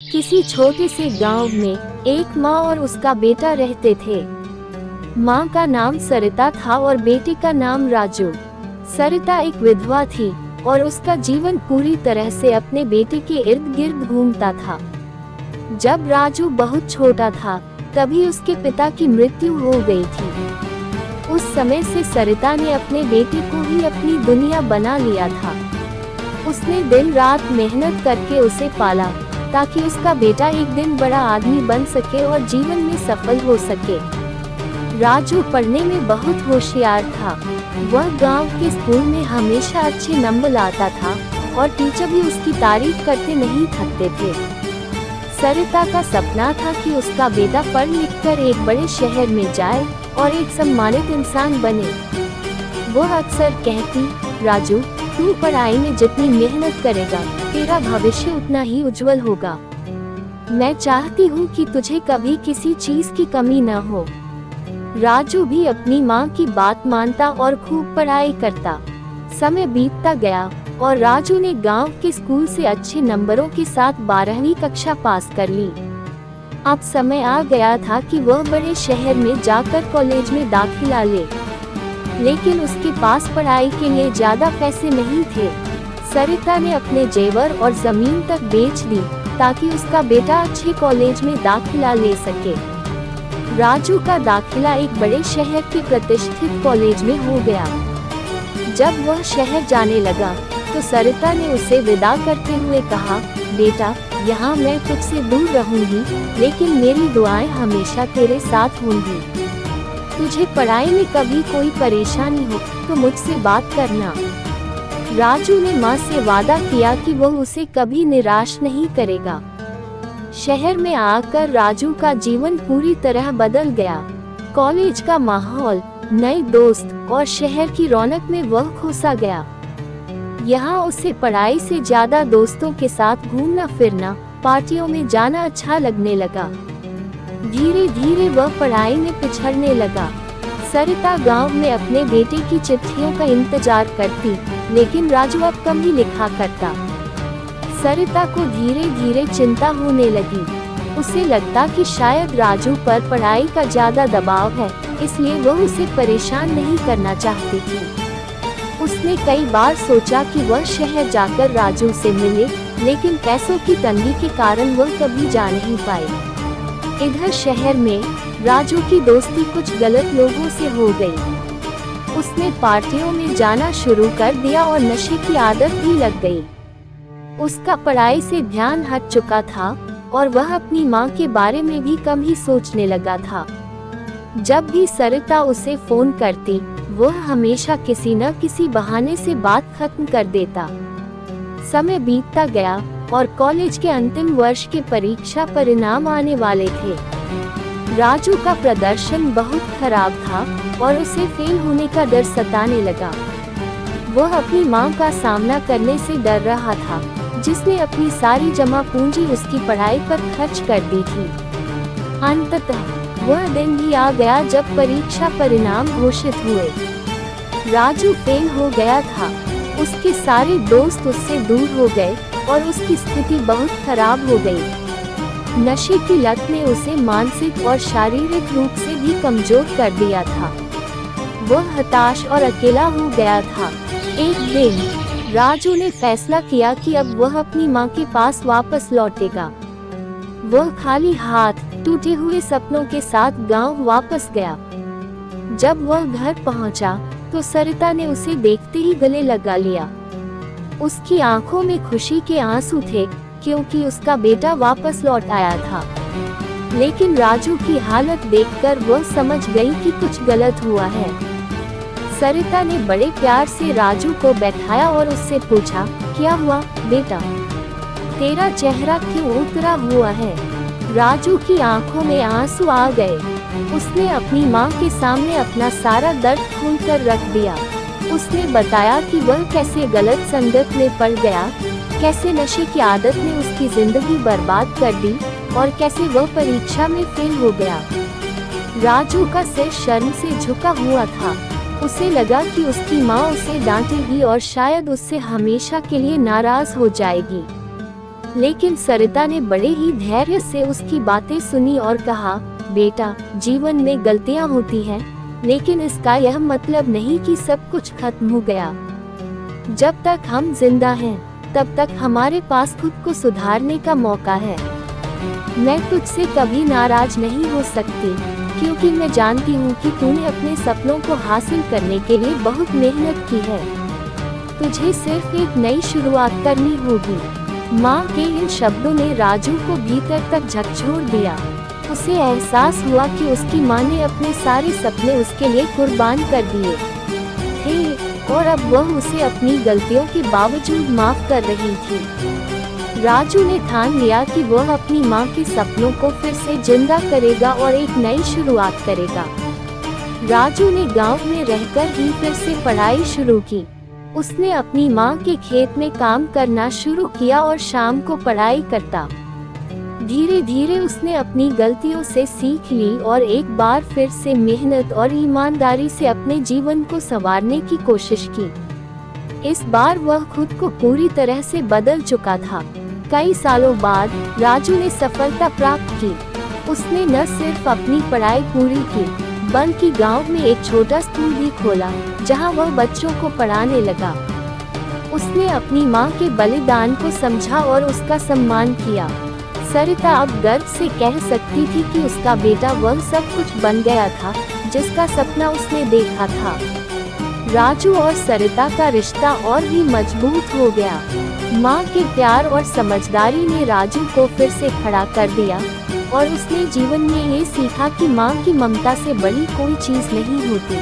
किसी छोटे से गांव में एक माँ और उसका बेटा रहते थे। माँ का नाम सरिता था और बेटे का नाम राजू। सरिता एक विधवा थी और उसका जीवन पूरी तरह से अपने बेटे के इर्द गिर्द घूमता था। जब राजू बहुत छोटा था तभी उसके पिता की मृत्यु हो गई थी। उस समय से सरिता ने अपने बेटे को ही अपनी दुनिया बना लिया था। उसने दिन रात मेहनत करके उसे पाला ताकि उसका बेटा एक दिन बड़ा आदमी बन सके और जीवन में सफल हो सके। राजू पढ़ने में बहुत होशियार था। वह गांव के स्कूल में हमेशा अच्छे नंबर लाता था और टीचर भी उसकी तारीफ करते नहीं थकते थे। सरिता का सपना था कि उसका बेटा पढ़ लिख कर एक बड़े शहर में जाए और एक सम्मानित इंसान बने। वह अक्सर कहती, राजू, तू पढ़ाई में जितनी मेहनत करेगा तेरा भविष्य उतना ही उज्जवल होगा। मैं चाहती हूँ कि तुझे कभी किसी चीज की कमी न हो। राजू भी अपनी माँ की बात मानता और खूब पढ़ाई करता। समय बीतता गया और राजू ने गांव के स्कूल से अच्छे नंबरों के साथ 12वीं कक्षा पास कर ली। अब समय आ गया था कि वह बड़े शहर में जाकर कॉलेज में दाखिला ले, लेकिन उसके पास पढ़ाई के लिए ज्यादा पैसे नहीं थे। सरिता ने अपने जेवर और जमीन तक बेच दी ताकि उसका बेटा अच्छे कॉलेज में दाखिला ले सके। राजू का दाखिला एक बड़े शहर के प्रतिष्ठित कॉलेज में हो गया। जब वह शहर जाने लगा तो सरिता ने उसे विदा करते हुए कहा, बेटा, यहाँ मैं तुझसे दूर रहूंगी, लेकिन मेरी दुआएं हमेशा तेरे साथ होंगी। तुझे पढ़ाई में कभी कोई परेशानी हो तो मुझसे बात करना। राजू ने माँ से वादा किया कि वह उसे कभी निराश नहीं करेगा। शहर में आकर राजू का जीवन पूरी तरह बदल गया। कॉलेज का माहौल, नए दोस्त और शहर की रौनक में वह खोसा गया। यहाँ उसे पढ़ाई से ज्यादा दोस्तों के साथ घूमना फिरना, पार्टियों में जाना अच्छा लगने लगा। धीरे धीरे वह पढ़ाई में पिछड़ने लगा। सरिता गांव में अपने बेटे की चिट्ठियों का इंतजार करती, लेकिन राजू अब कम ही लिखा करता। सरिता को धीरे धीरे चिंता होने लगी। उसे लगता कि शायद राजू पर पढ़ाई का ज्यादा दबाव है, इसलिए वह उसे परेशान नहीं करना चाहती थी। उसने कई बार सोचा कि वह शहर जाकर राजू से मिले, लेकिन पैसों की तंगी के कारण वह कभी जा नहीं पाई। इधर शहर में राजू की दोस्ती कुछ गलत लोगों से हो गई। उसने पार्टियों में जाना शुरू कर दिया और नशे की आदत भी लग गई। उसका पढ़ाई से ध्यान हट चुका था और वह अपनी माँ के बारे में भी कम ही सोचने लगा था। जब भी सरिता उसे फोन करती, वह हमेशा किसी न किसी बहाने से बात खत्म कर देता। समय बीतता गया और कॉलेज के अंतिम वर्ष के परीक्षा परिणाम आने वाले थे। राजू का प्रदर्शन बहुत खराब था और उसे फेल होने का डर सताने लगा। वह अपनी मां का सामना करने से डर रहा था, जिसने अपनी सारी जमा पूंजी उसकी पढ़ाई पर खर्च कर दी थी। अंततः वह दिन भी आ गया जब परीक्षा परिणाम घोषित हुए। राजू फेल हो गया था। उसके सारे दोस्त उससे दूर हो गए और उसकी स्थिति बहुत खराब हो गई। नशे की लत ने उसे मानसिक और शारीरिक रूप से भी कमजोर कर दिया था। वह हताश और अकेला हो गया था। एक दिन राजू ने फैसला किया कि अब वह अपनी माँ के पास वापस लौटेगा। वह खाली हाथ, टूटे हुए सपनों के साथ गांव वापस गया। जब वह घर पहुंचा तो सरिता ने उसे देखते ही गले लगा लिया। उसकी आंखों में खुशी के आंसू थे, क्योंकि उसका बेटा वापस लौट आया था। लेकिन राजू की हालत देखकर वह समझ गई कि कुछ गलत हुआ है। सरिता ने बड़े प्यार से राजू को बैठाया और उससे पूछा, क्या हुआ बेटा? तेरा चेहरा क्यों उतरा हुआ है? राजू की आंखों में आंसू आ गए। उसने अपनी माँ के सामने अपना सारा दर्द खोलकर रख दिया। उसने बताया कि वह कैसे गलत संगत में पड़ गया, कैसे नशे की आदत ने उसकी जिंदगी बर्बाद कर दी और कैसे वह परीक्षा में फेल हो गया। राजू का सिर शर्म से झुका हुआ था। उसे लगा कि उसकी माँ उसे डांटेगी और शायद उससे हमेशा के लिए नाराज हो जाएगी। लेकिन सरिता ने बड़े ही धैर्य से उसकी बातें सुनी और कहा, बेटा, जीवन में गलतियां होती हैं, लेकिन इसका यह मतलब नहीं कि सब कुछ खत्म हो गया। जब तक हम जिंदा हैं, तब तक हमारे पास खुद को सुधारने का मौका है। मैं तुझसे कभी नाराज नहीं हो सकती, क्योंकि मैं जानती हूँ कि तूने अपने सपनों को हासिल करने के लिए बहुत मेहनत की है। तुझे सिर्फ एक नई शुरुआत करनी होगी। माँ के इन शब्दों ने राजू को भीतर तक झकझोर दिया। उसे एहसास हुआ कि उसकी माँ ने अपने सारे सपने उसके लिए कुर्बान कर दिए थे और अब वह उसे अपनी गलतियों के बावजूद माफ कर रही थी। राजू ने ठान लिया कि वह अपनी माँ के सपनों को फिर से जिंदा करेगा और एक नई शुरुआत करेगा। राजू ने गांव में रहकर ही फिर से पढ़ाई शुरू की। उसने अपनी माँ के खेत में काम करना शुरू किया और शाम को पढ़ाई करता। धीरे धीरे उसने अपनी गलतियों से सीख ली और एक बार फिर से मेहनत और ईमानदारी से अपने जीवन को संवारने की कोशिश की। इस बार वह खुद को पूरी तरह से बदल चुका था। कई सालों बाद राजू ने सफलता प्राप्त की। उसने न सिर्फ अपनी पढ़ाई पूरी की, बल्कि गांव में एक छोटा स्कूल भी खोला, जहां वह बच्चों को पढ़ाने लगा। उसने अपनी मां के बलिदान को समझा और उसका सम्मान किया। सरिता अब गर्व से कह सकती थी कि उसका बेटा वह सब कुछ बन गया था जिसका सपना उसने देखा था। राजू और सरिता का रिश्ता और भी मजबूत हो गया। माँ के प्यार और समझदारी ने राजू को फिर से खड़ा कर दिया और उसने जीवन में ये सीखा कि माँ की ममता से बड़ी कोई चीज नहीं होती।